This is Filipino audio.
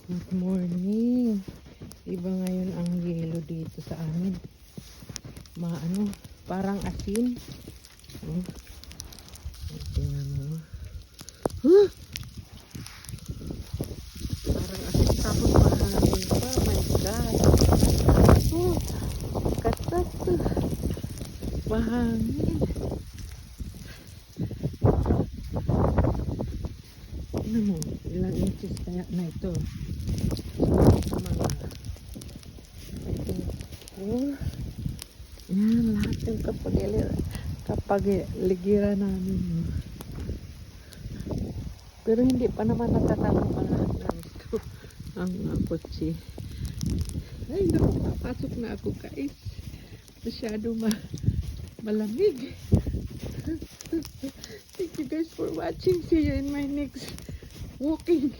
Good morning. Iba ngayon ang yelo dito sa amin. Parang asin. Oh. Tingnan mo. Huh? Parang asin tapos mahangin pa. My God. Oh, katas to. Mahangin. Tingnan mo, ilang inches kaya na ito. Yan, lahat yung kapag-ligira namin. Pero hindi pa naman natatalong ang lahat ng ito. Ang kotse. Ay, naku, papasok na ako guys. Masyado malamig. Thank you guys for watching. See you in my next walking.